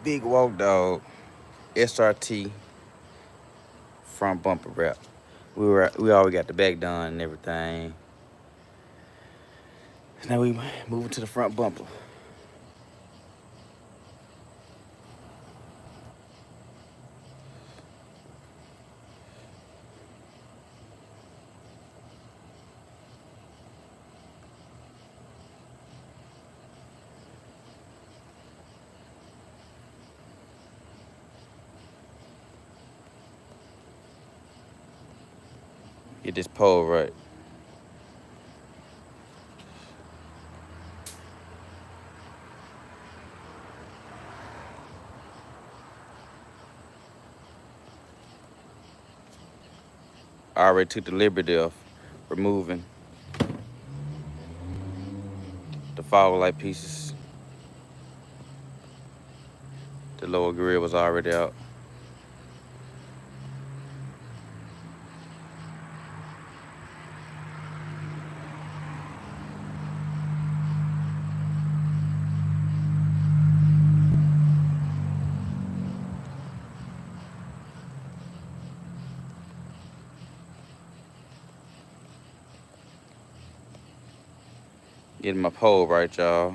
BigWalkDog SRT front bumper wrap. We already got the back done and everything. Now we moving to the front bumper. Get this pole right. I already took the liberty of removing the fog light pieces. The lower grill was already out. Getting my pole right, y'all.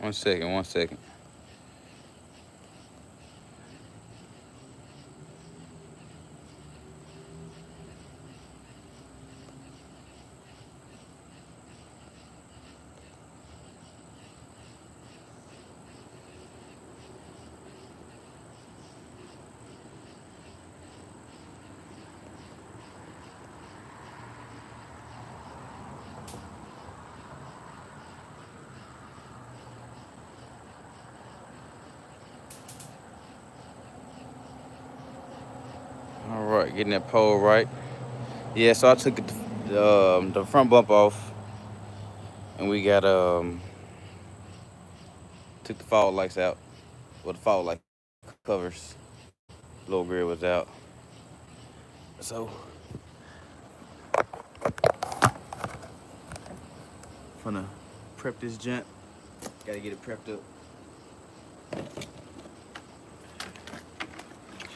One second. All right, getting that pole right. Yeah, so I took the front bump off, and we got took the fog lights out. Well, the fog light covers. Lower grill was out. So gonna prep this junk. Gotta get it prepped up.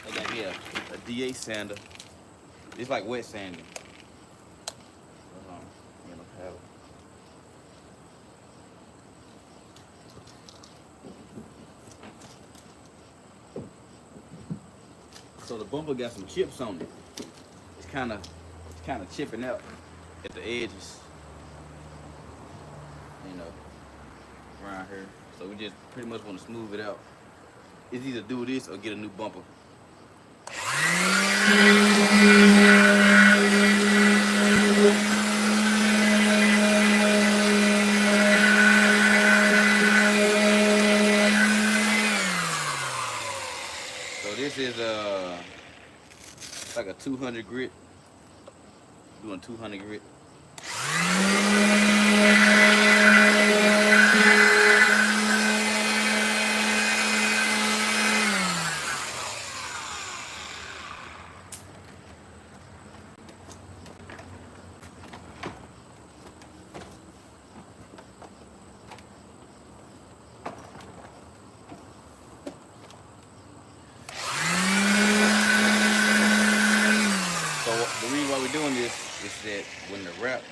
I got here a DA sander. It's like wet sanding. Hold on, get no paddle. So the bumper got some chips on it. It's kind of chipping out at the edges, you know, around here. So we just pretty much want to smooth it out. It's either do this or get a new bumper. So this is like a 200 grit. Doing 200 grit. The reason why we're doing this is that when the wrap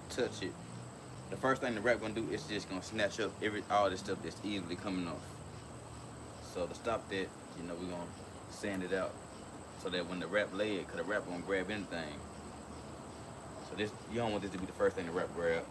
touch it, the first thing the wrap gonna do is just gonna snatch up all this stuff that's easily coming off. So to stop that, you know, we're gonna sand it out so that when the wrap lay it, cause the wrap won't grab anything. So this, you don't want this to be the first thing the wrap grab.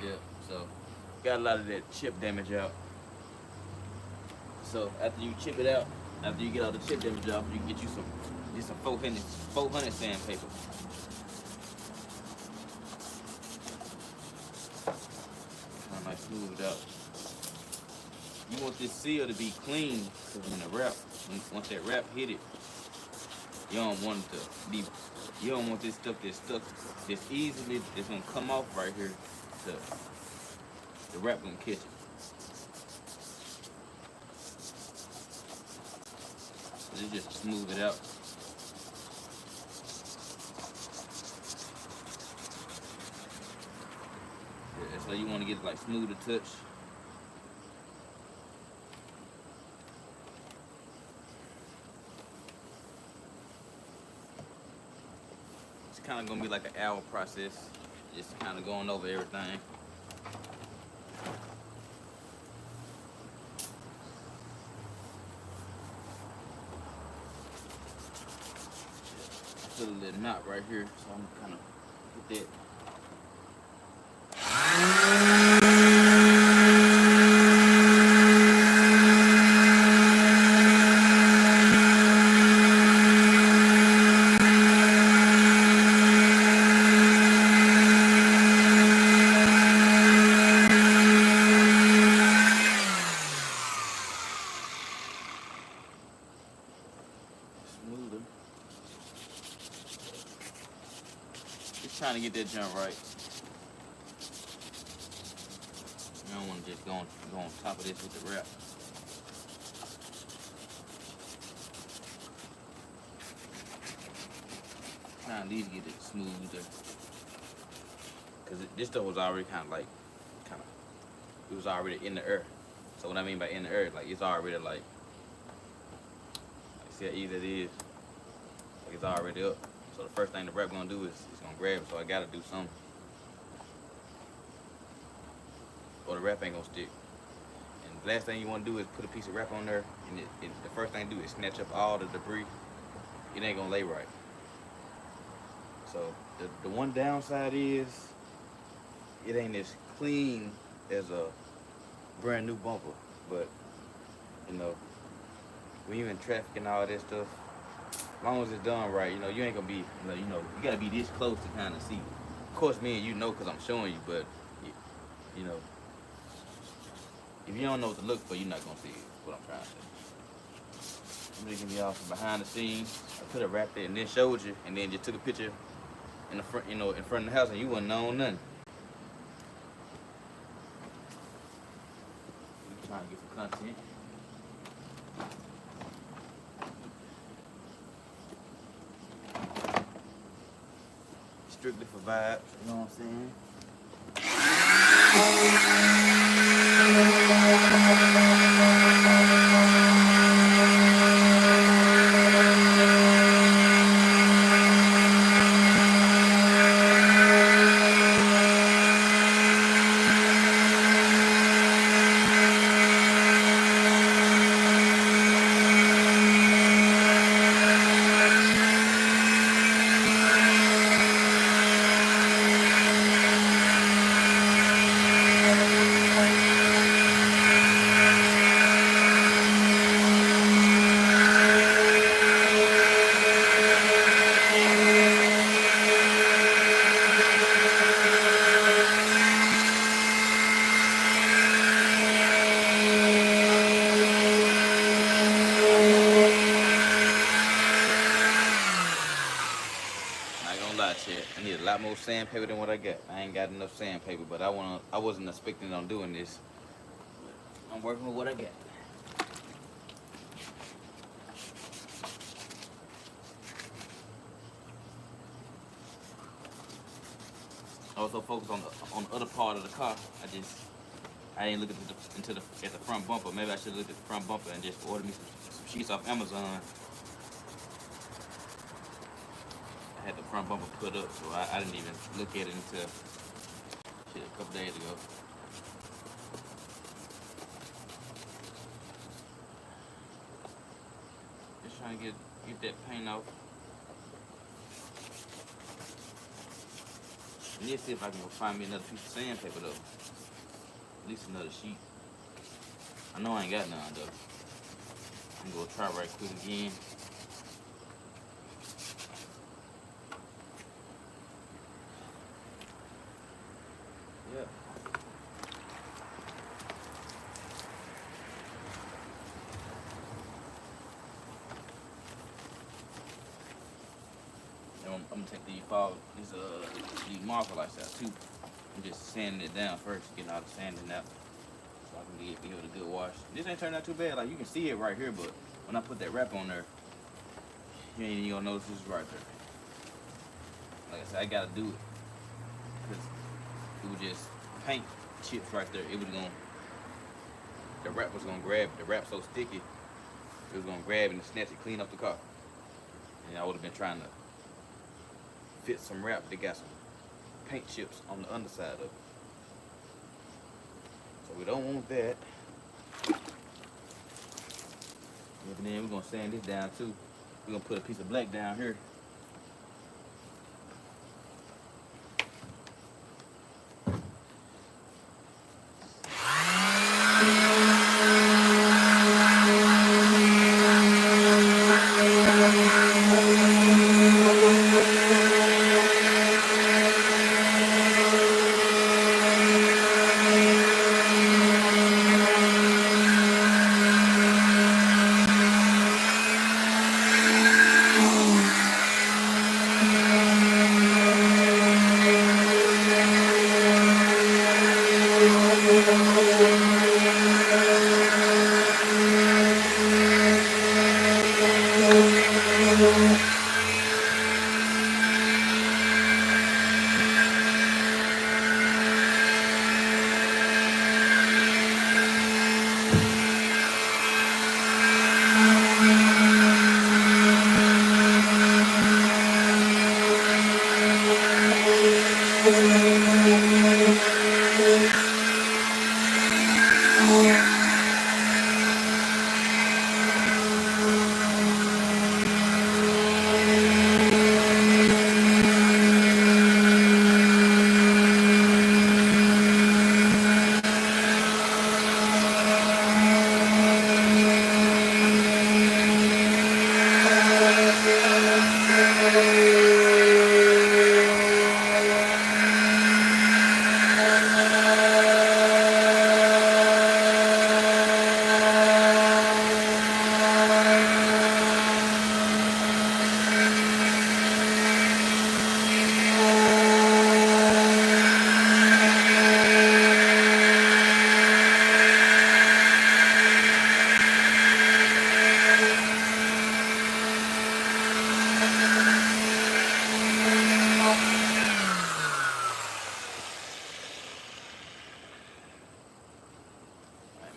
Yeah, so got a lot of that chip damage out. So after you chip it out, after you get all the chip damage off, you can get you some 400 sandpaper. Kind of like smooth it out. You want this seal to be clean, because when the wrap, once that wrap hit it, you don't want it to be, you don't want this stuff that's stuck this easily, it's gonna come off right here. The wrap gonna catch it. Just smooth it out. Yeah, so you want to get it like smooth to touch. It's kind of gonna be like an hour process, just kind of going over everything. Put a little knot right here, so I'm kind of put that. Smoother. Just trying to get that jump right. You don't want to just go on top of this with the wrap. Trying to at least get it smoother. Because this stuff was already it was already in the air. So what I mean by in the air, like it's already like see how easy it is? Like it's already up. So the first thing the wrap gonna do is it's gonna grab it, so I gotta do something. Or the wrap ain't gonna stick. And the last thing you wanna do is put a piece of wrap on there, and the first thing to do is snatch up all the debris. It ain't gonna lay right. So the one downside is it ain't as clean as a brand new bumper, but you know, when you're in traffic and all that stuff, as long as it's done right, you ain't gonna be, you gotta be this close to kind of see. Of course, me and you know, cause I'm showing you, but you know, if you don't know what to look for, you're not gonna see it. What I'm trying to say. I'm making y'all from behind the scenes. I could have wrapped it and then showed you, and then just took a picture in the front, in front of the house, and you wouldn't know nothing. We trying to get some content. Strictly for vibes, you know what I'm saying? I need a lot more sandpaper than what I got. I ain't got enough sandpaper, but I wasn't expecting on doing this. But I'm working with what I got. Also focus on the other part of the car. I just I didn't look at the front bumper. Maybe I should look at the front bumper and just order me some sheets off Amazon. I had the front bumper put up, so I didn't even look at it until shit a couple days ago. Just trying to get that paint off. And let's see if I can find me another piece of sandpaper though. At least another sheet. I know I ain't got none though. I'm gonna try right quick again. Yep. I'm gonna take these marker lights out too. I'm just sanding it down first, getting all the sanding out, so I can give it a good wash. This ain't turned out too bad. Like you can see it right here, but when I put that wrap on there, you ain't even gonna notice this right there. Like I said, I gotta do it because it was just paint chips right there. The wrap was gonna grab. The wrap so sticky, it was gonna grab and snatch it, clean up the car. And I would have been trying to fit some wrap that got some paint chips on the underside of it. So we don't want that. And then we're gonna sand this down too. We're gonna put a piece of black down here.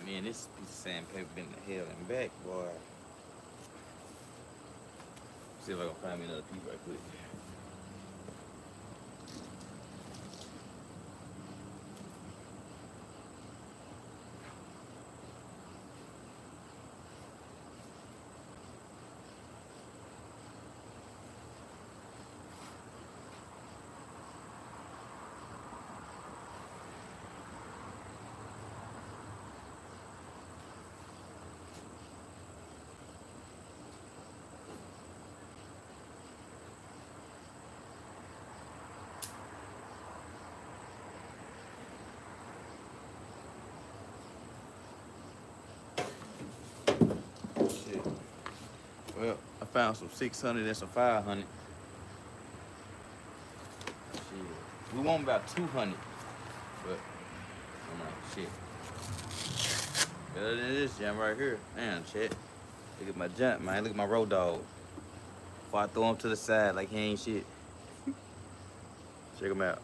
Man, this piece of sandpaper been the hell and back, boy. See if I can find me another piece right quick. Well, I found some 600 and some 500. Shit. We want about 200, but I'm like, shit. Better than this jam right here. Man, shit. Look at my jump, man. Look at my road dog. Before I throw him to the side like he ain't shit. Check him out.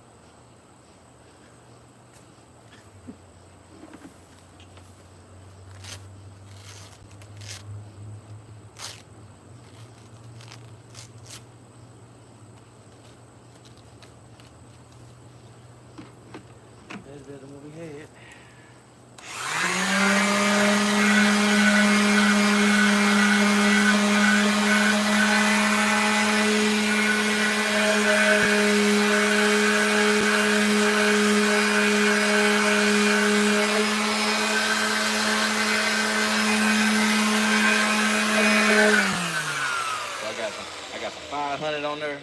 I got some 500 on there,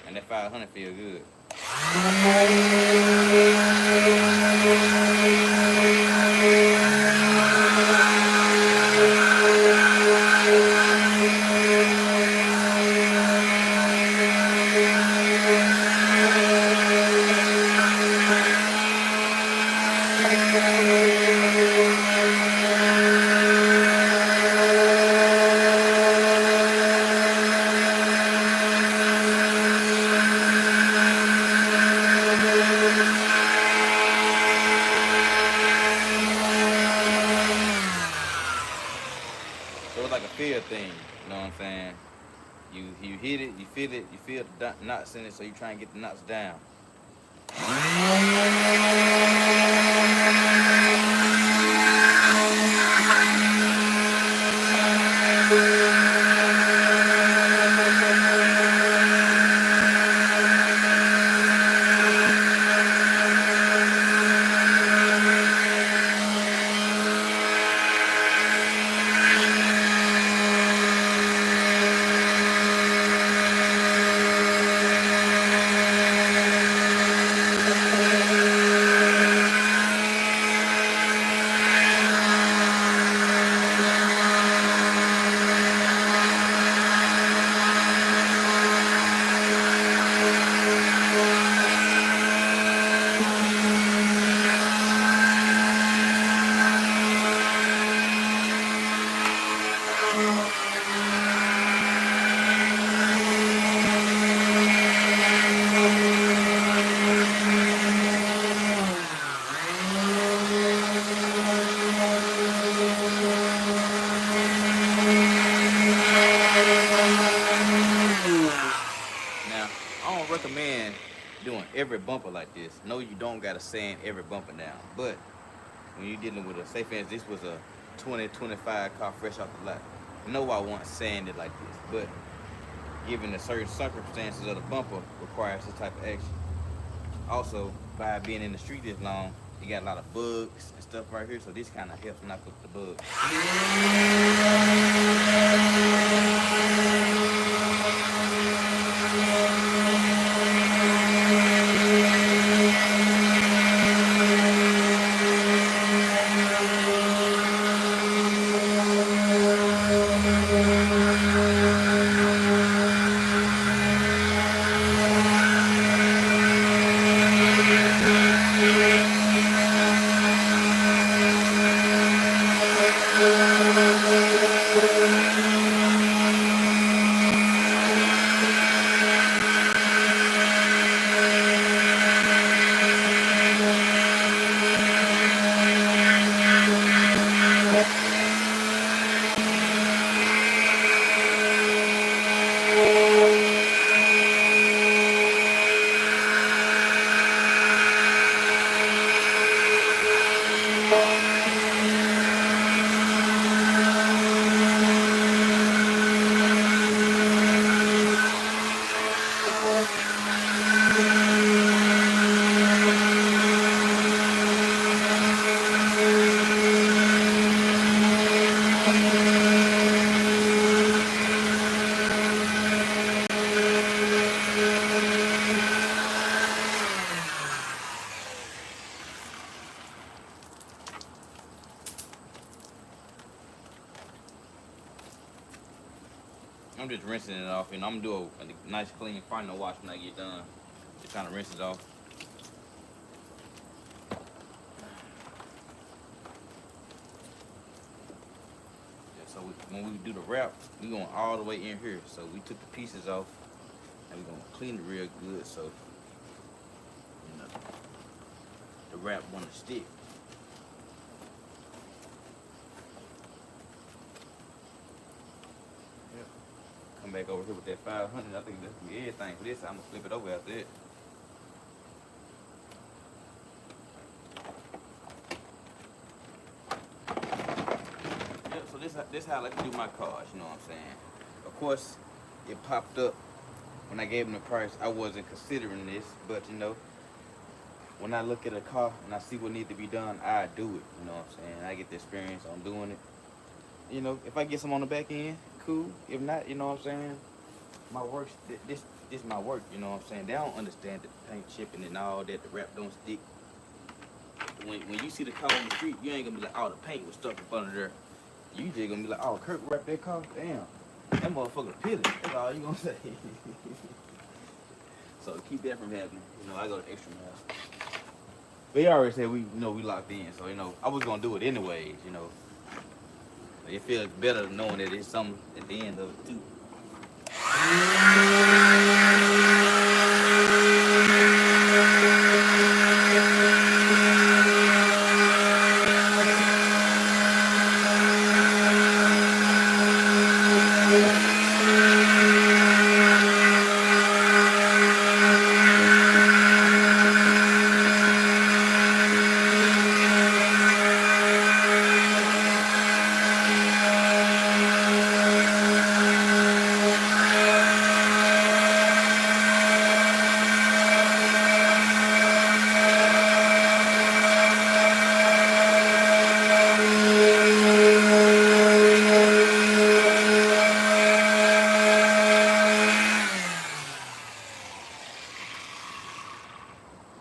and that 500 feel good. So it's like a feel thing, you know what I'm saying? You hit it, you feel the knots in it, so you try and get the knots down. Now, I don't recommend doing every bumper like this. No, you don't gotta sand every bumper down. But when you're dealing with a, say for instance, this was a 2025 car fresh off the lot. No, I want sanded like this. But given the certain circumstances of the bumper requires this type of action. Also, by being in the street this long, you got a lot of bugs and stuff right here, so this kind of helps knock up the bugs. I'm just rinsing it off, and I'm gonna do a nice clean final wash when I get done. Just kind of rinse it off. Yeah, so when we do the wrap, we going all the way in here. So we took the pieces off, and we're gonna clean it real good, so you know the wrap wanna stick. Come back over here with that 500. I think that's gonna be everything for this. I'm gonna flip it over after that. Yep, so this how I like to do my cars, you know what I'm saying? Of course, it popped up when I gave them the price. I wasn't considering this, but you know, when I look at a car and I see what needs to be done, I do it, you know what I'm saying? I get the experience on doing it. You know, if I get some on the back end, cool. If not, you know what I'm saying? my work, this my work, you know what I'm saying? They don't understand the paint chipping and all that, the wrap don't stick. When you see the car on the street, you ain't gonna be like, oh, the paint was stuck up under there. You just gonna be like, oh, Kirk wrapped that car? Damn. That motherfucker peeling. That's all you gonna say. So keep that from happening. You know, I go to extra miles. But he already said we locked in, so I was gonna do it anyways, It feels better knowing that there's something at the end of it too.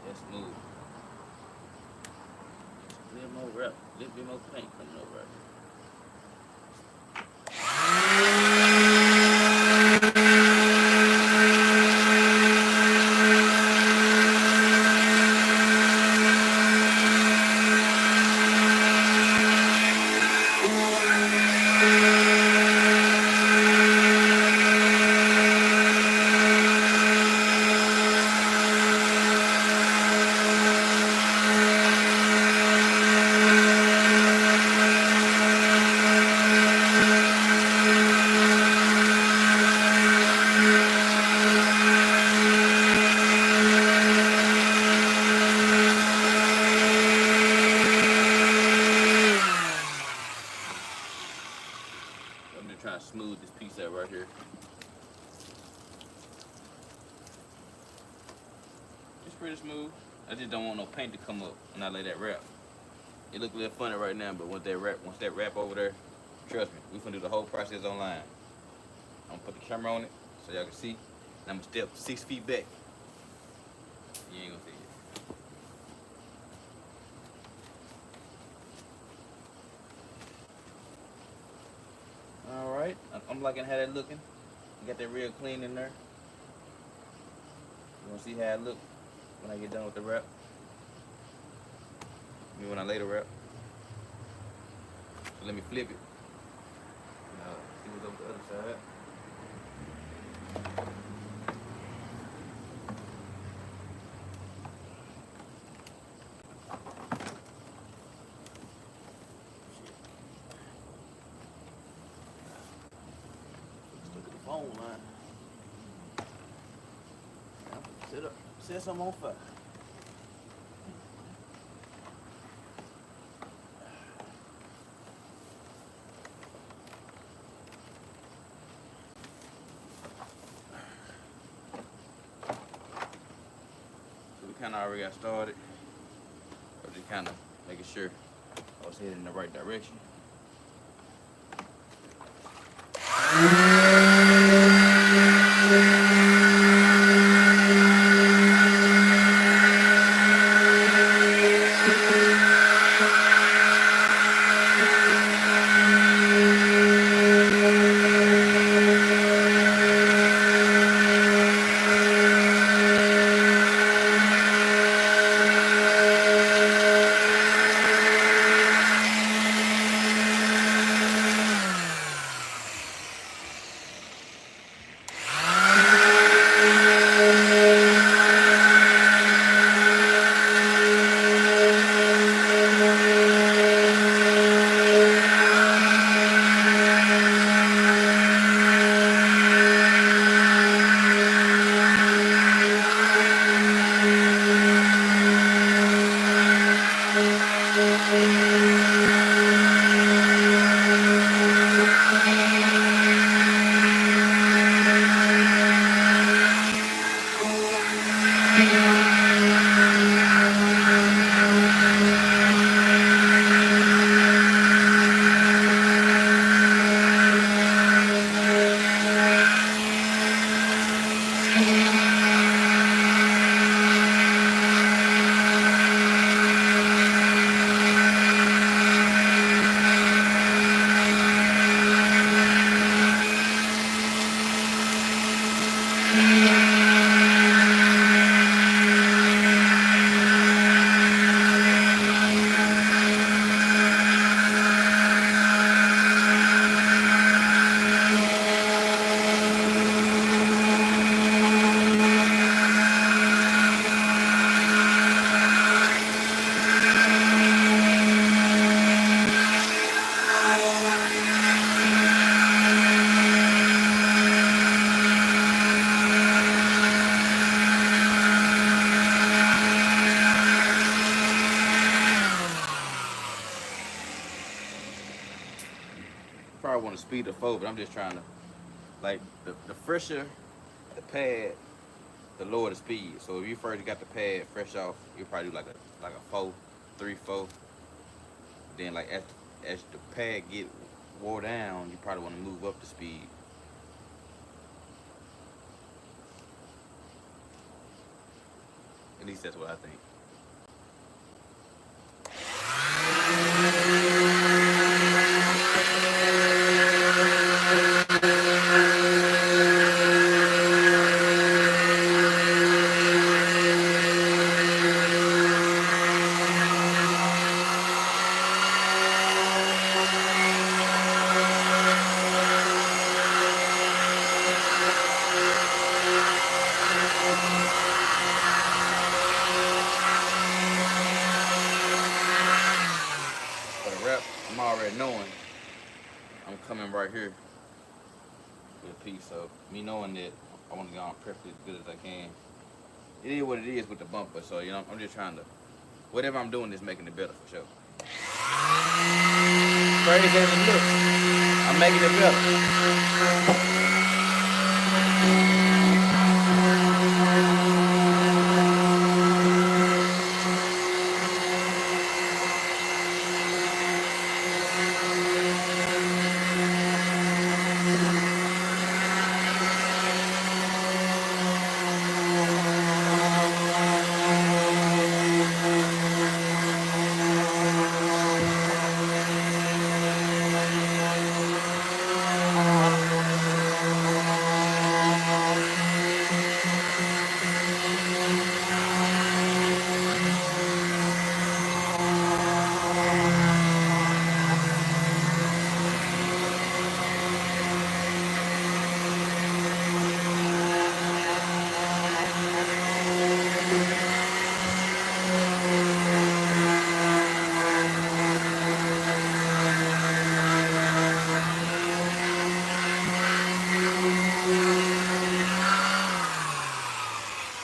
That's smooth. A little more wrap, a little bit more paint coming over right here. I'm just trying to smooth this piece out right here. It's pretty smooth. I just don't want no paint to come up when I lay that wrap. It look a little funny right now, but once that wrap over there, trust me, we gonna do the whole process online. I'm gonna put the camera on it so y'all can see. And I'm gonna step 6 feet back. You ain't gonna see it. Alright, I'm liking how that looking. You got that real clean in there. You wanna see how it look when I get done with the wrap? I mean, when I lay the wrap. So let me flip it. Now, see what's over the other side. Phone line. Set something on fire. So we kind of already got started. But just kind of making sure I was heading in the right direction. the speed of four, but I'm just trying to, like, the fresher the pad, the lower the speed. So if you first got the pad fresh off, you probably do like a 4, 3, 4. Then like as the pad get wore down, you probably want to move up the speed. At least that's what I think. For the rep, I'm already knowing I'm coming right here with a piece. So me knowing that I want to go on perfectly as good as I can. It is what it is with the bumper. So you know, I'm just trying to, whatever I'm doing is making it better for sure. Crazy as it looks, I'm making it better.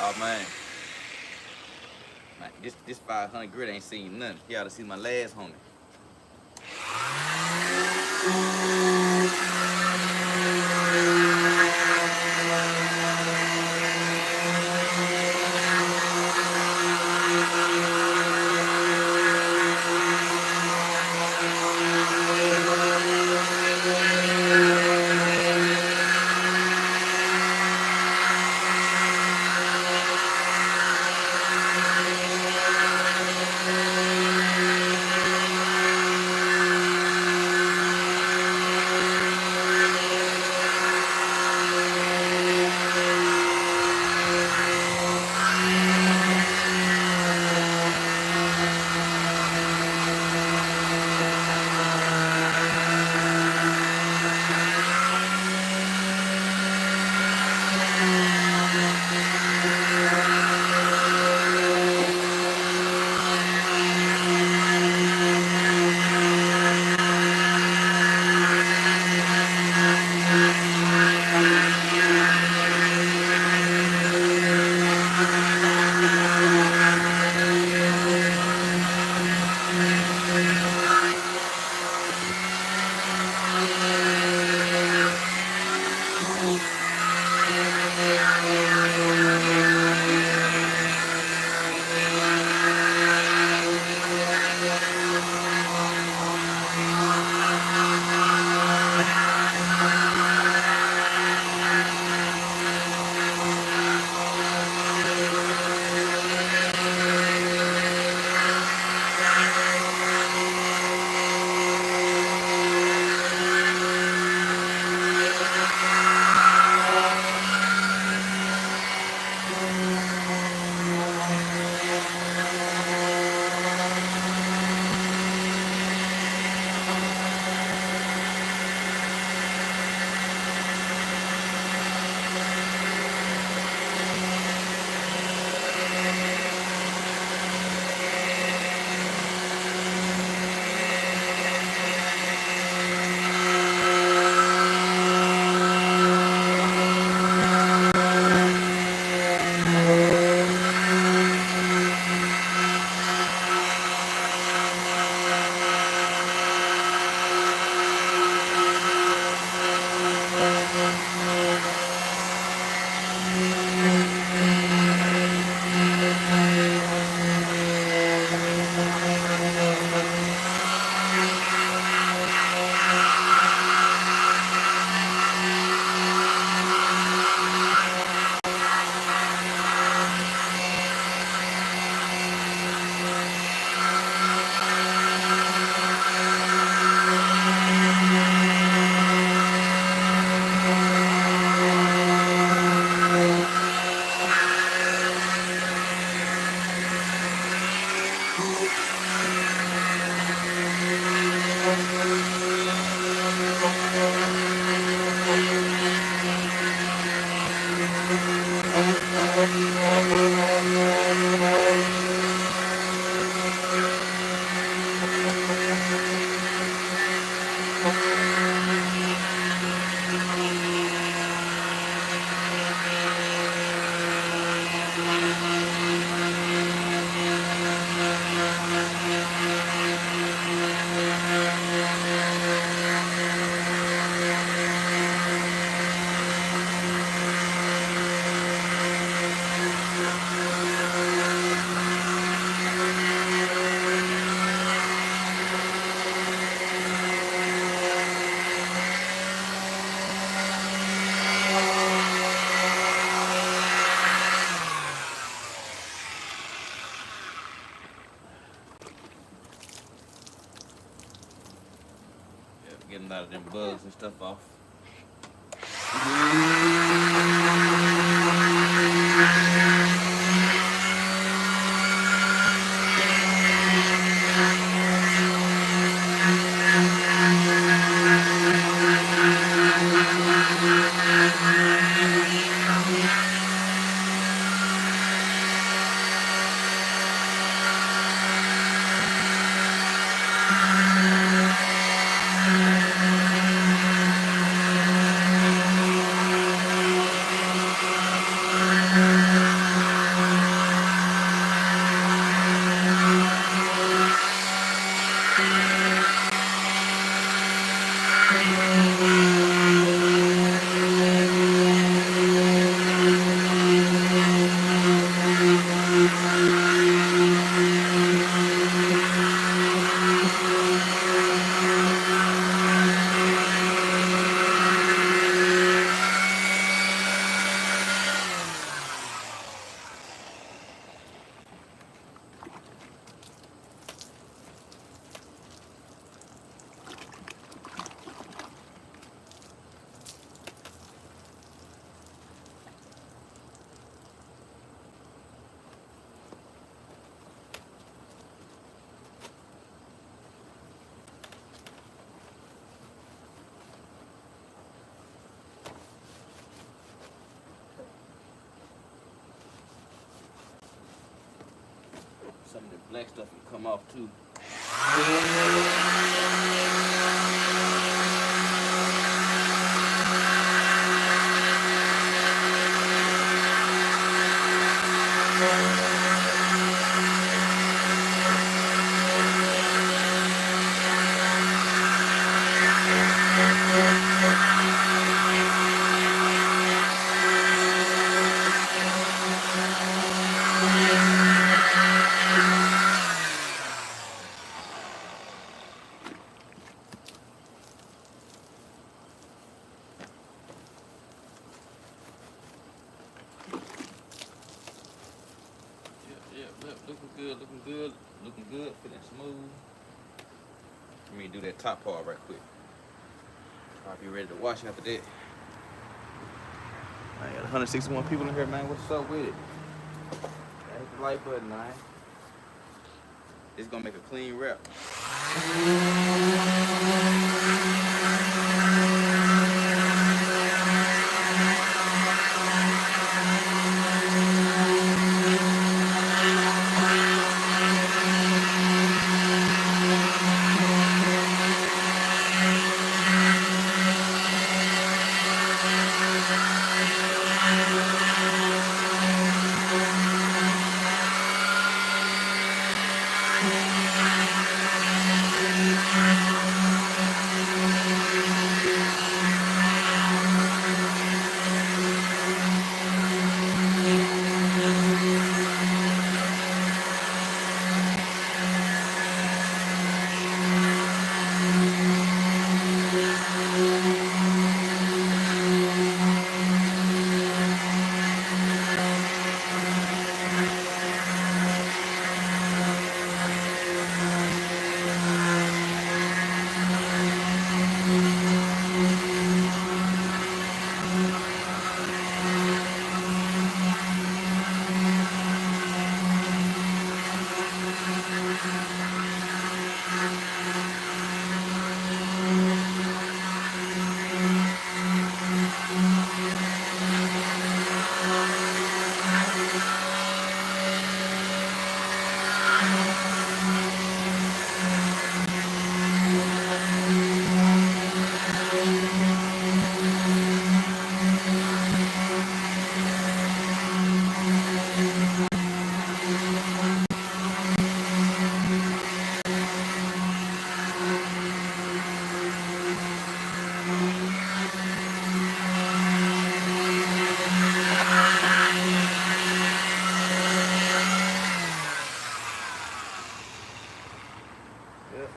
Oh man, this 500 grit ain't seen nothing. You ought to see my last homie. lot of them bugs and stuff off. Some of the black stuff can come off too. Looking good, feeling smooth. Let me do that top part right quick. I'll be ready to wash after that. I got 161 people in here, man. What's up with it? Hit the like button, man. It's gonna make a clean wrap.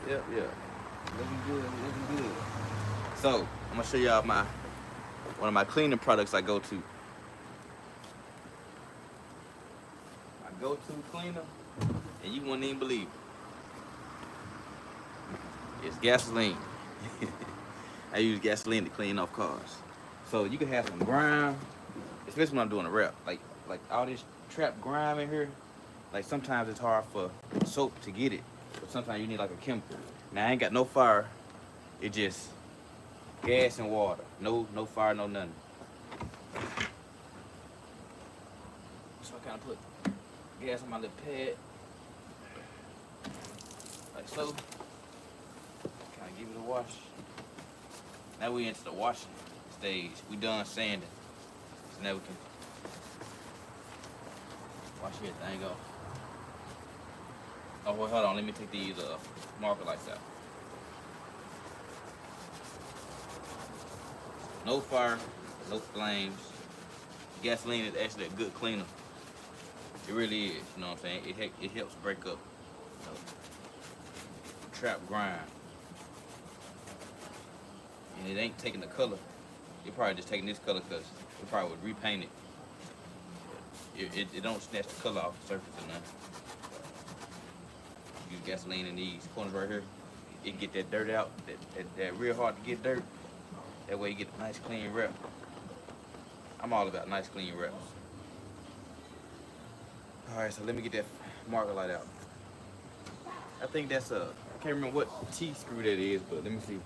Yep. Looking good. So, I'm gonna show y'all one of my cleaning products I go to. My go-to cleaner, and you wouldn't even believe it. It's gasoline. I use gasoline to clean off cars. So you can have some grime, especially when I'm doing a wrap. Like all this trap grime in here. Like sometimes it's hard for soap to get it, but sometimes you need like a chemical. Now I ain't got no fire. It just gas and water. No fire, no nothing. So I kind of put gas on my little pad, like so. Kind of give it a wash. Now we into the washing stage. We done sanding, so now we can wash everything off. Oh well, hold on. Let me take these marker lights out. No fire, no flames. Gasoline is actually a good cleaner. It really is. You know what I'm saying? It helps break up, you know, trap grime. And it ain't taking the color. It probably just taking this color because it probably would repaint it. It don't snatch the color off the surface or nothing. Use gasoline in these corners right here. It get that dirt out. That real hard to get dirt. That way you get a nice clean wrap. I'm all about nice clean wraps. Alright, so let me get that marker light out. I think that's I can't remember what T screw that is, but let me see.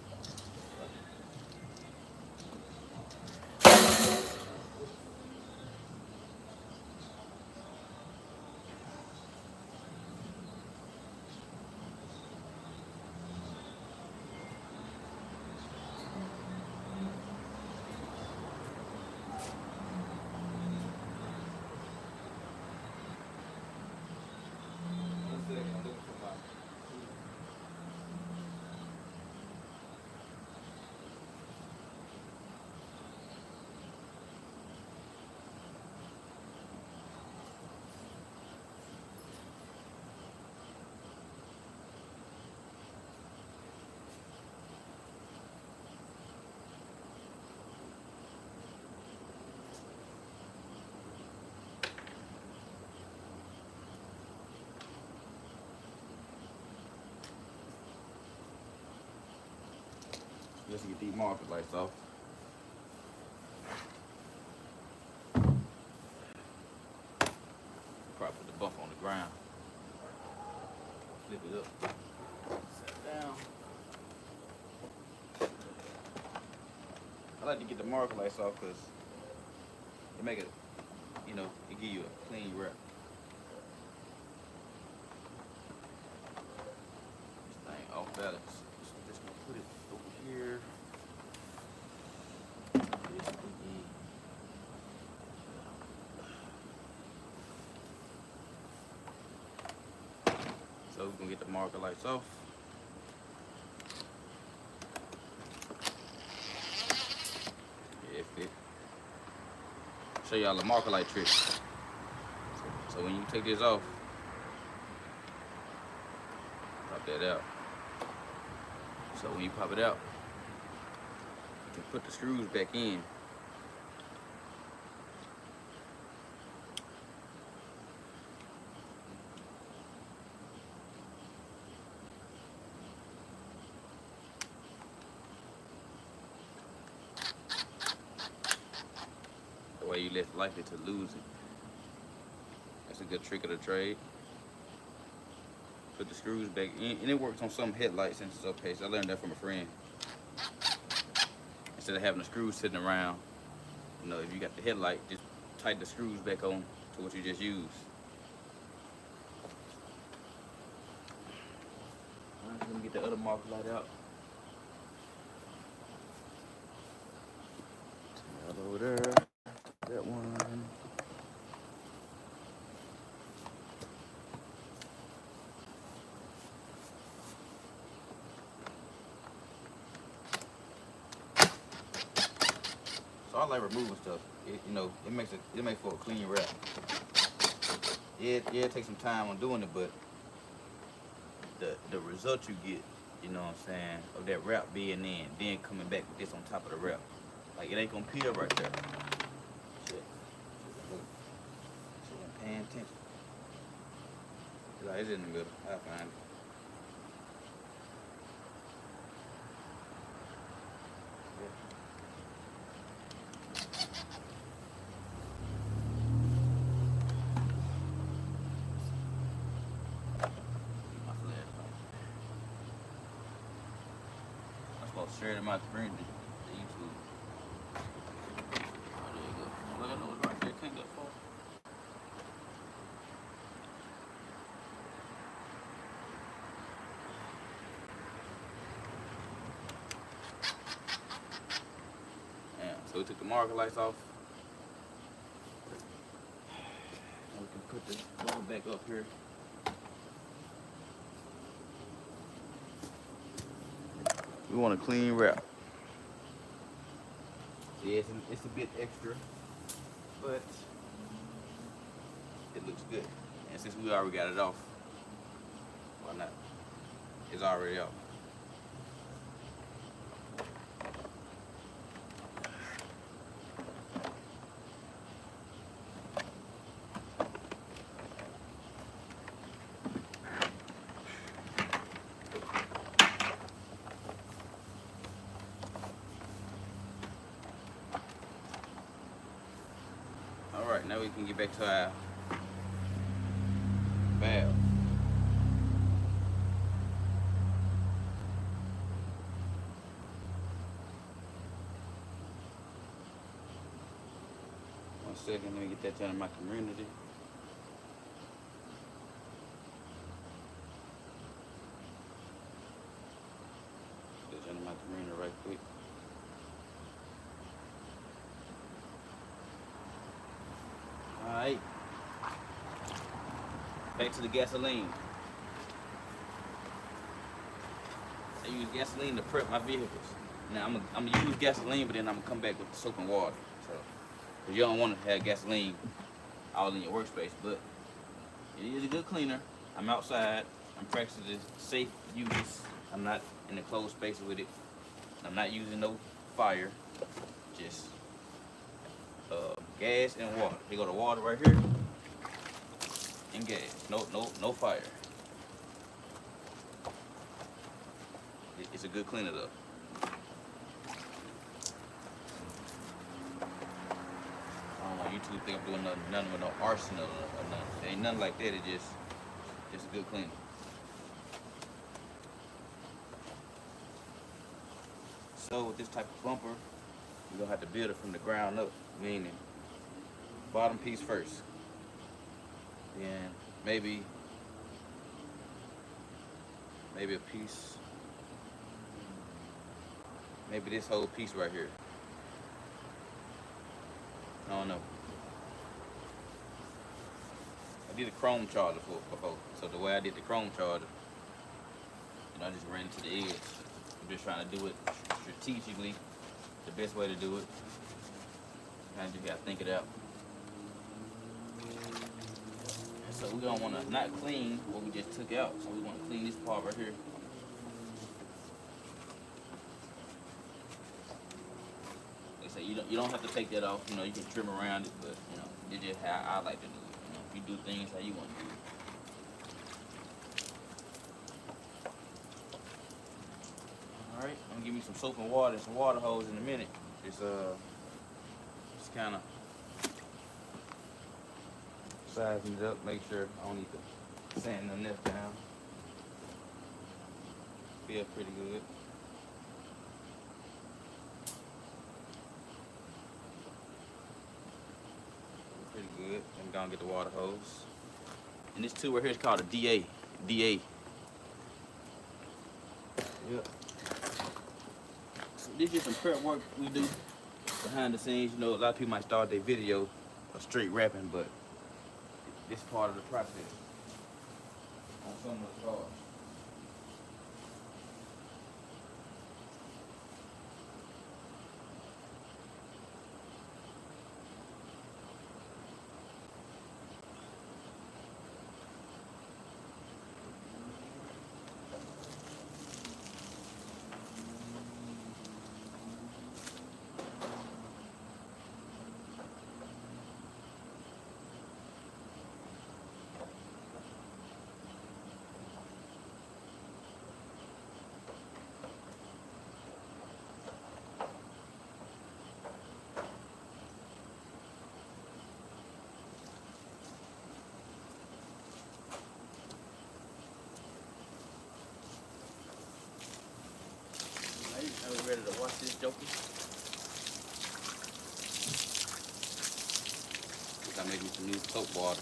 Let's get these marker lights off. Probably put the bump on the ground. Flip it up. Set it down. I like to get the marker lights off because it make it, you know, it give you a clean wrap. This thing off balance. So I'm just gonna put it over here. So we're gonna get the marker lights off. Yeah, it fit. Show y'all the marker light trick. So when you take this off, pop that out. So when you pop it out, you can put the screws back in. That way you're less likely to lose it. That's a good trick of the trade. Put the screws back in, and it works on some headlights and stuff. I learned that from a friend. Instead of having the screws sitting around, you know, if you got the headlight, just tighten the screws back on to what you just used. Alright, let me get the other marker light out. That over there. That one. So I like removing stuff. You know, it makes for a clean wrap. Yeah, it takes some time on doing it, but the result you get, you know what I'm saying, of that wrap being in, then coming back with this on top of the wrap, like it ain't gonna peel right there. Shit, ain't paying attention. Like it's in the middle. I'll find it. share them out to friends to YouTube. Oh, there you go. Look, I know it's right there. Can't go far. Yeah, so we took the marker lights off. Now we can put the ball back up here. We want a clean wrap. Yeah, it's a bit extra, but it looks good. And since we already got it off, why not? It's already off. Alright, now we can get back to our valve. One second, let me get that down in my community. Get that in my community right quick. Alright. Back to the gasoline. I use gasoline to prep my vehicles. Now I'm gonna use gasoline, but then I'm gonna come back with soap and water. So, cause you don't want to have gasoline all in your workspace, but it is a good cleaner. I'm outside. I'm practicing safe uses. I'm not in a closed space with it. I'm not using no fire. Just gas and water. They go to water right here and gas. No fire. It's a good cleaner though. I don't know. YouTube think I'm doing nothing with no arsenal or nothing. There ain't nothing like that. It's just a good cleaner. So with this type of bumper, you're gonna have to build it from the ground up, meaning bottom piece first. Then maybe a piece, maybe this whole piece right here. I don't know. I did a chrome charger before, so the way I did the chrome charger, I just ran to the edge. I'm just trying to do it strategically, the best way to do it. Kind of just gotta think it out. So we're gonna wanna not clean what we just took out. So we wanna clean this part right here. Like I say, you don't have to take that off. You know, you can trim around it, but it's just how I like to do it. If you do things how you want to do it. All right, I'm gonna give you some soap and water and some water hose in a minute. Just kind of sizing it up, make sure I don't need to sand the nest down. Feel pretty good. Pretty good. I'm gonna get the water hose. And this tool right here is called a DA. DA. Yep. So this is some prep work we do behind the scenes. A lot of people might start their video straight rapping, but this part of the process on some of the cars. this joker. I make me some new soap water.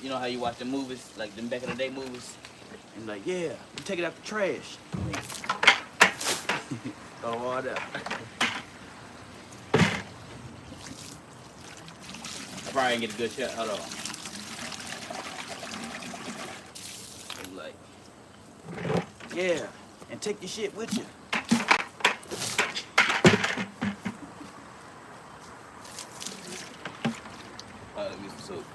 You know how you watch the movies, like them back in the day movies? And like, yeah, we take it out the trash. Throw the water out. I probably ain't get a good shot. Hold on. It's like, yeah, and take your shit with you. Let me some soap.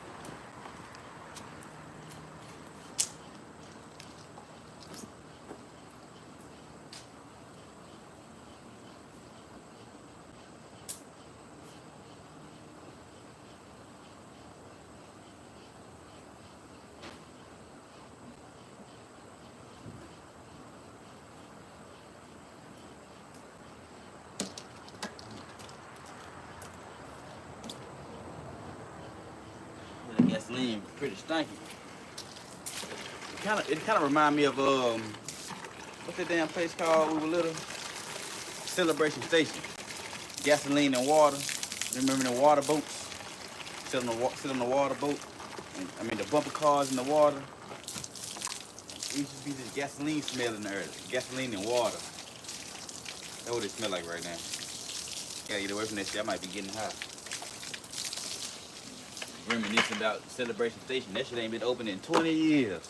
The gasoline pretty stinky. It kind of remind me of what's that damn place called when we were little? Celebration Station. Gasoline and water. Remember the water boats? Sit on the water boat. And, I mean the bumper cars in the water. It used to be this gasoline smell in the earth. Gasoline and water. That's what it smell like right now. Gotta get away from that shit. I might be getting high. Reminiscing about Celebration Station. That shit ain't been open in 20 years.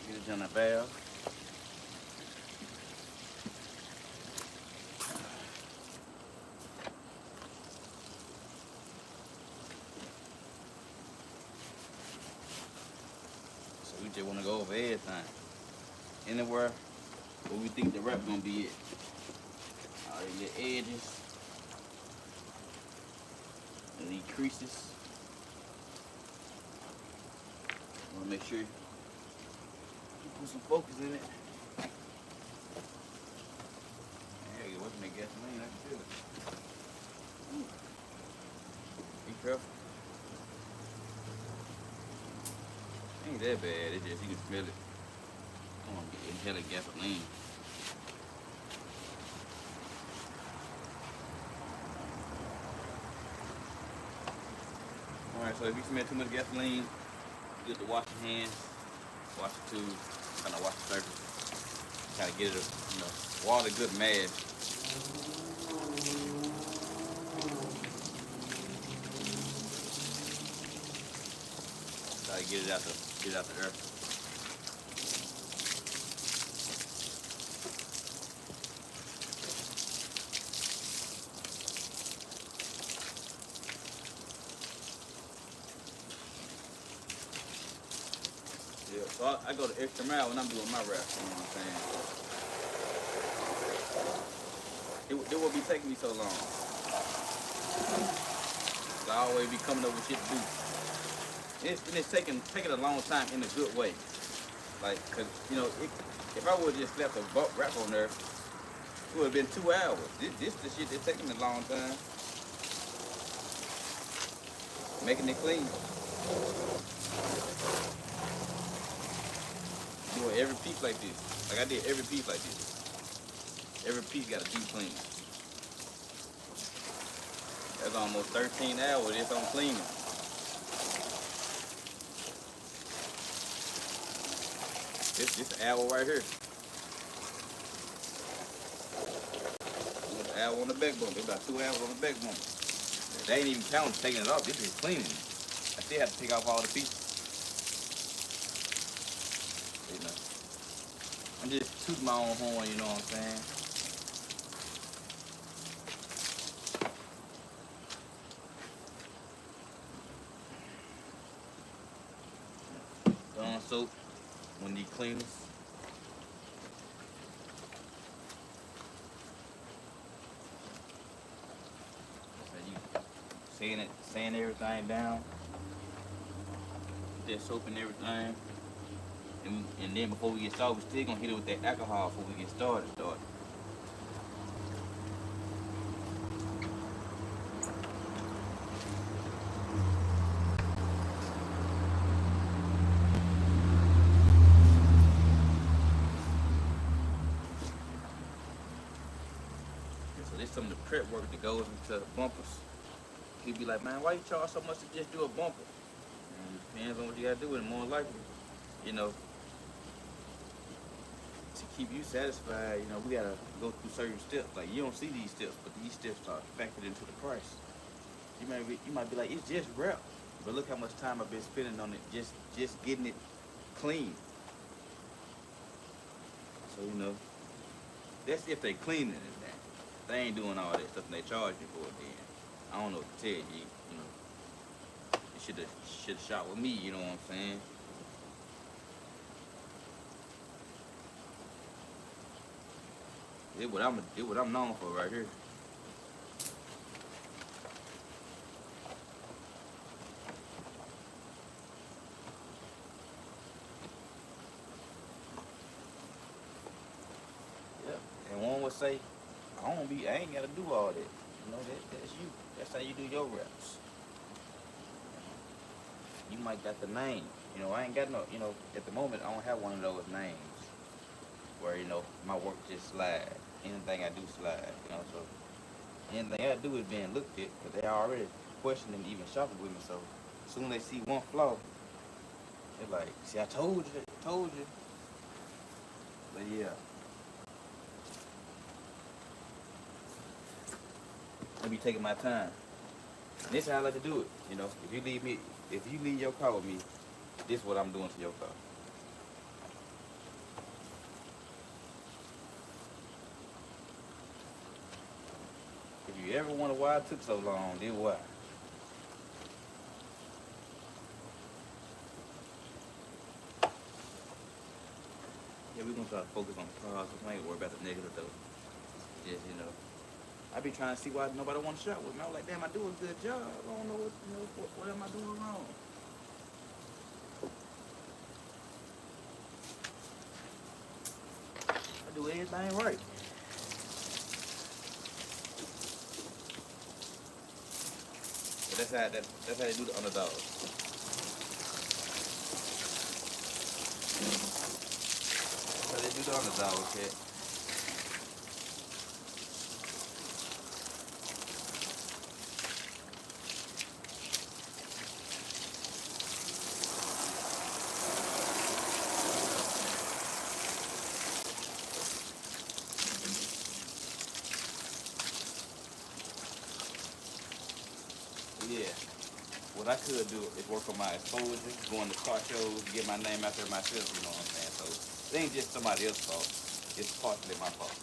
Get it down the valve. We just want to go over everything. Anywhere where we think the wrap gonna be at. All the edges. And these creases. Want to make sure you put some focus in it. There you go. What's that gasoline? I can feel it. Ooh. Be careful. Ain't that bad, it's just you can smell it. I want to get inhaling gasoline. Alright, so if you smell too much gasoline, you get to wash your hands, wash the tube, kind of wash the surface. Kind of get it, water good mask. Try to get it out the earth. Yeah, so I go the extra mile when I'm doing my wrap, you know what I'm saying? It would be taking me so long. I always be coming up with shit to do. And it's taking a long time in a good way. Like, cause if I would just left a wrap on there, it would have been 2 hours. This the shit that's taking a long time. Making it clean. Doing every piece like this. Like I did every piece like this. Every piece got a deep clean. That's almost 13 hours just on cleaning. This hour right here. This hour on the back bump. It's about 2 hours on the back bump. They ain't even counting taking it off. This is cleaning. I still have to take off all the pieces. I'm just tooting my own horn, you know what I'm saying? Dawn soap, one of these cleaners. sand everything down, that soap and everything. And then before we get started, we still gonna hit it with that alcohol before we get started. So this some of the prep work that goes into the bumpers. He'd be like, man, why you charge so much to just do a bumper? And it depends on what you gotta do with it, more likely. You know, to keep you satisfied, you know, we gotta go through certain steps. Like, you don't see these steps, but these steps are factored into the price. You might be like, it's just wrap, but look how much time I've been spending on it, just getting it clean. So, you know, that's if they cleaning it now. They ain't doing all that stuff and they charge you for it then. I don't know what to tell you, you know. You should have shot with me, you know what I'm saying? It's what I'm known for right here. Yeah. And one would say, I ain't gotta do all that. You know, that's you. That's how you do your reps. You might got the name. You know, I ain't got no, you know, at the moment I don't have one of those names where, you know, my work just slide. Anything I do slide, you know, so anything I do is being looked at because they already questioning even shopping with me. So as soon as they see one flaw, they're like, see, I told you. But yeah. I be taking my time. And this is how I like to do it. You know, if you leave your car with me, this is what I'm doing to your car. If you ever wonder why it took so long, then why? Yeah, we're gonna try to focus on the positive. I ain't worry about the negative though. Just, you know, I be trying to see why nobody want to shop with me. I was like, damn, I do a good job. I don't know what am I doing wrong? I do everything right. But that's how they do the underdog. That's how they do the underdog, okay? Yeah. What I could do is work on my exposure, going to car shows, get my name out there myself, you know what I'm saying? So it ain't just somebody else's fault. It's partially my fault.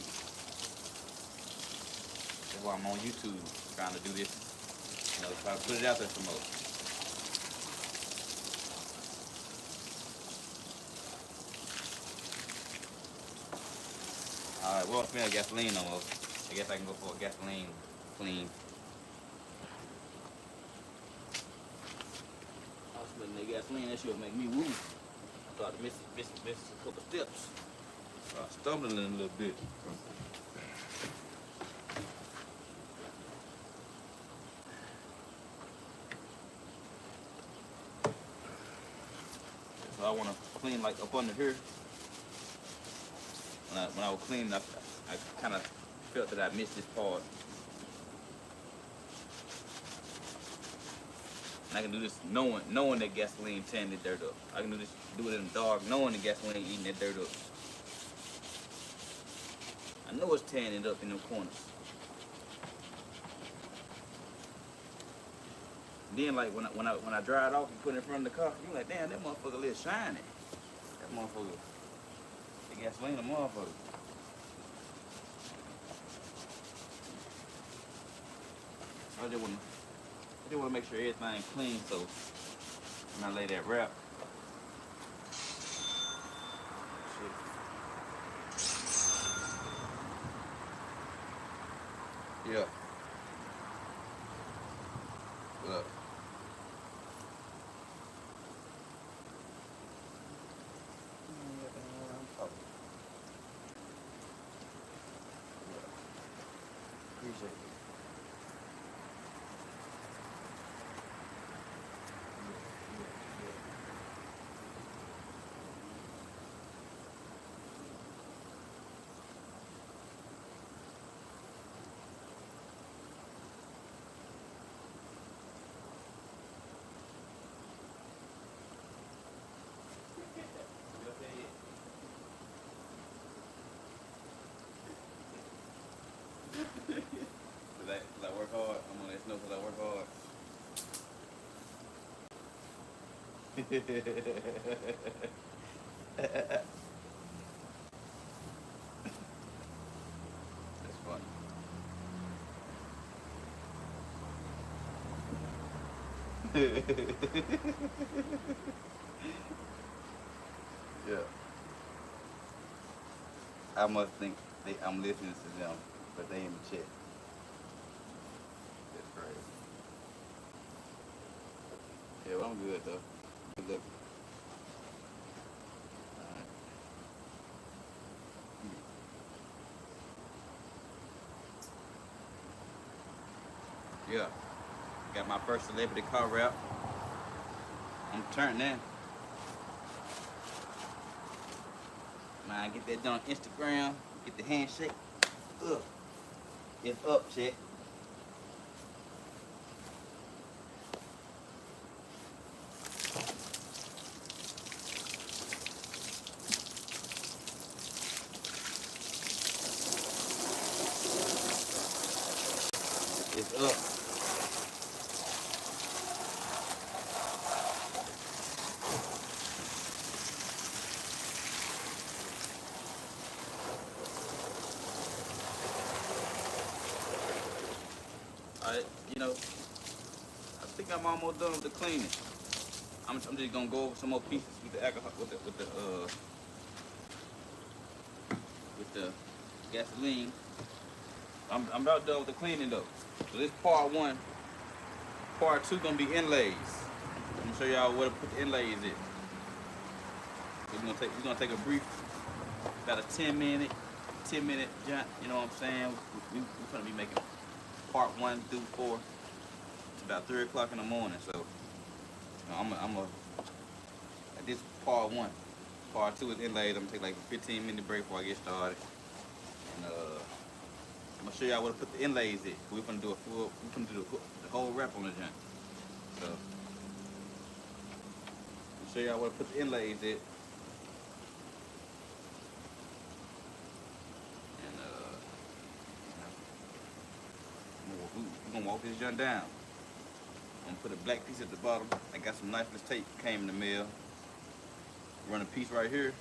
That's why I'm on YouTube trying to do this, you know, try to put it out there some more. Alright, we don't smell gasoline no more. I guess I can go for a gasoline clean. I was smelling that gasoline, that shit would make me woo. I started missing a couple steps. Stumbling a little bit. So I want to clean like up under here. When I was cleaning, I kind of felt that I missed this part. And I can do this knowing that gasoline tearing the dirt up. I can do it in the dark, knowing the gasoline eating that dirt up. I know it's tearing it up in them corners. Then like when I dry it off and put it in front of the car, you're like, damn, that motherfucker a little shiny. That motherfucker, the gasoline a motherfucker. I just want to make sure everything clean, so when I lay that wrap, shit. Yeah. Look. Appreciate it. Cause I work hard. I'm gonna let you know cause I work hard. That's funny. Yeah. I must think I'm listening to them, but they in the chat. That's crazy. Yeah, well, I'm good though. Good looking. Alright. Yeah. Got my first celebrity car wrap. I'm turning now. Man, get that done on Instagram. Get the handshake. Ugh. It's up, check. It's up. Alright, you know, I think I'm almost done with the cleaning. I'm just gonna go over some more pieces with the alcohol, with the gasoline. I'm about done with the cleaning though. So this part one. Part two gonna be inlays. I'm gonna show y'all where to put the inlays in. We're gonna take a brief, about a 10 minute jump. You know what I'm saying? We're gonna be making part 1 through 4. It's about 3 o'clock in the morning, so you know, this is part 1. Part 2 is inlays. I'm gonna take like a 15-minute break before I get started, and I'm gonna show y'all where to put the inlays in. We're gonna do the whole wrap on the jump. So I'll show y'all where to put the inlays in. We're gonna walk this junk down. I'm gonna put a black piece at the bottom. I got some lifeless tape, came in the mail. Run a piece right here.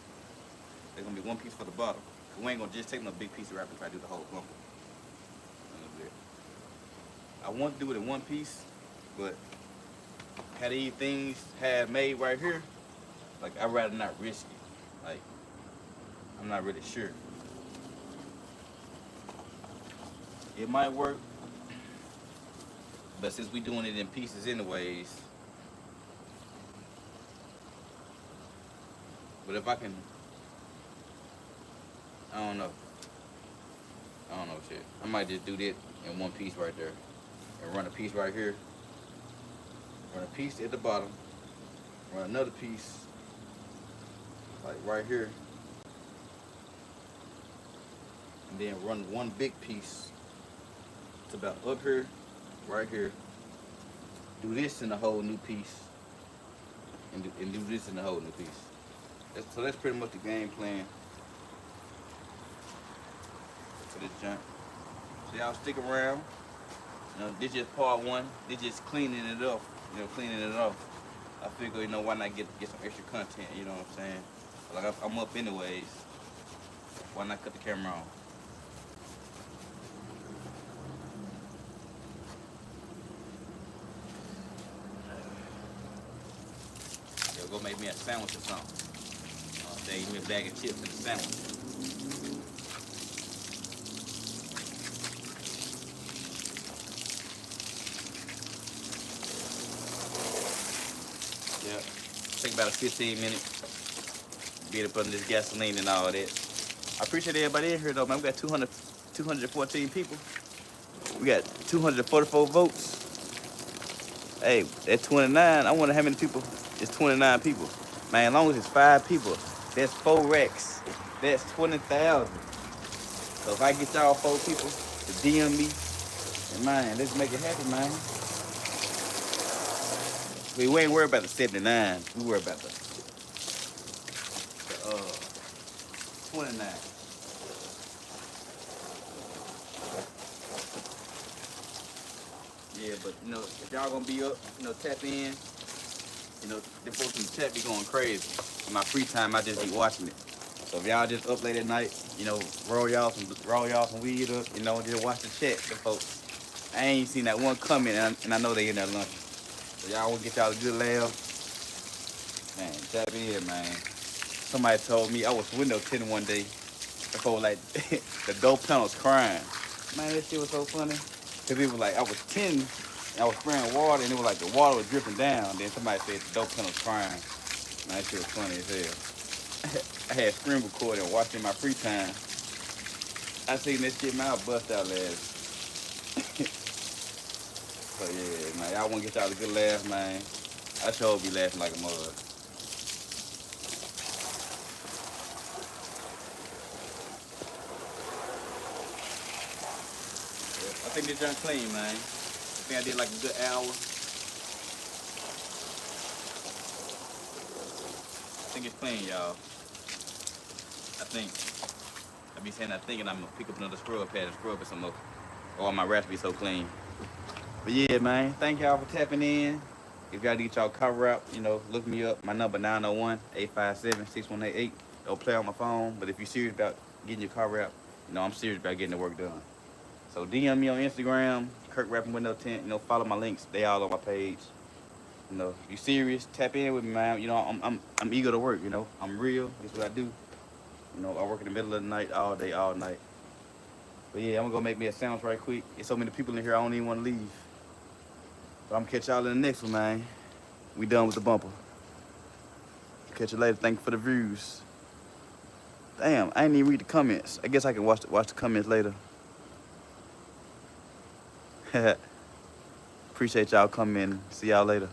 There's gonna be one piece for the bottom. We ain't gonna just take no big piece of wrap and try to do the whole bumper. I want to do it in one piece, but had these things had made right here, like I'd rather not risk it. Like I'm not really sure. It might work, but since we doing it in pieces anyways, but if I can, I don't know shit. I might just do that in one piece right there and run a piece right here, run a piece at the bottom, run another piece like right here, and then run one big piece. It's about up here, right here. Do this in a whole new piece, and do this in a whole new piece. So that's pretty much the game plan for this junk. So y'all stick around. You know, this just part 1. This just cleaning it up. You know, cleaning it off. I figure, you know, why not get some extra content? You know what I'm saying? Like I'm up anyways. Why not cut the camera on? Go make me a sandwich or something. They give me a bag of chips and a sandwich. Take about a 15 minutes. Get up on this gasoline and all that. I appreciate everybody in here though, man. We got 214 people. We got 244 votes. Hey, at 29, I wonder how many people. It's 29 people. Man, as long as it's 5 people, that's 4 racks. That's 20,000. So if I get y'all 4 people to DM me, and man, let's make it happen, man. We ain't worried about the 79. We worry about the 29. Yeah, but you know, if y'all gonna be up, you know, tap in. You know, the folks in the chat be going crazy. In my free time, I just be watching it. So if y'all just up late at night, you know, roll y'all some weed up, you know, just watch the chat, the folks. I ain't seen that one comment, and I know they in there lunch. So y'all want to get y'all a good laugh. Man, tap in, man. Somebody told me I was window tinting one day. Before, like, the door panels crying. Man, that shit was so funny. Because it was like, I was tinting, and I was spraying water, and it was like the water was dripping down. Then somebody said the door panels crying. Man, that shit was funny as hell. I had screen recording and watched in my free time. I seen that shit, man, I bust out laughing. So yeah, man, y'all want to get y'all a good laugh, man. I sure be laughing like a mother. I think this junk clean, man. I think I did like a good hour. I think it's clean, y'all. I think. I be saying I think, and I'm gonna pick up another scrub pad and scrub it some more. Oh, my rats be so clean. But yeah, man, thank y'all for tapping in. If y'all need y'all cover up, you know, look me up. My number 901-857-6188. Don't play on my phone, but if you're serious about getting your cover out, you know, I'm serious about getting the work done. So DM me on Instagram, Kirk Rapping Window Tint. You know, follow my links. They all on my page. You know, if you serious, tap in with me, man. You know, I'm eager to work. You know, I'm real. That's what I do. You know, I work in the middle of the night, all day, all night. But yeah, I'm gonna go make me a sandwich right quick. There's so many people in here, I don't even want to leave. But I'm gonna catch y'all in the next one, man. We done with the bumper. Catch you later. Thank you for the views. Damn, I didn't even read the comments. I guess I can watch the comments later. Appreciate y'all coming in. See y'all later.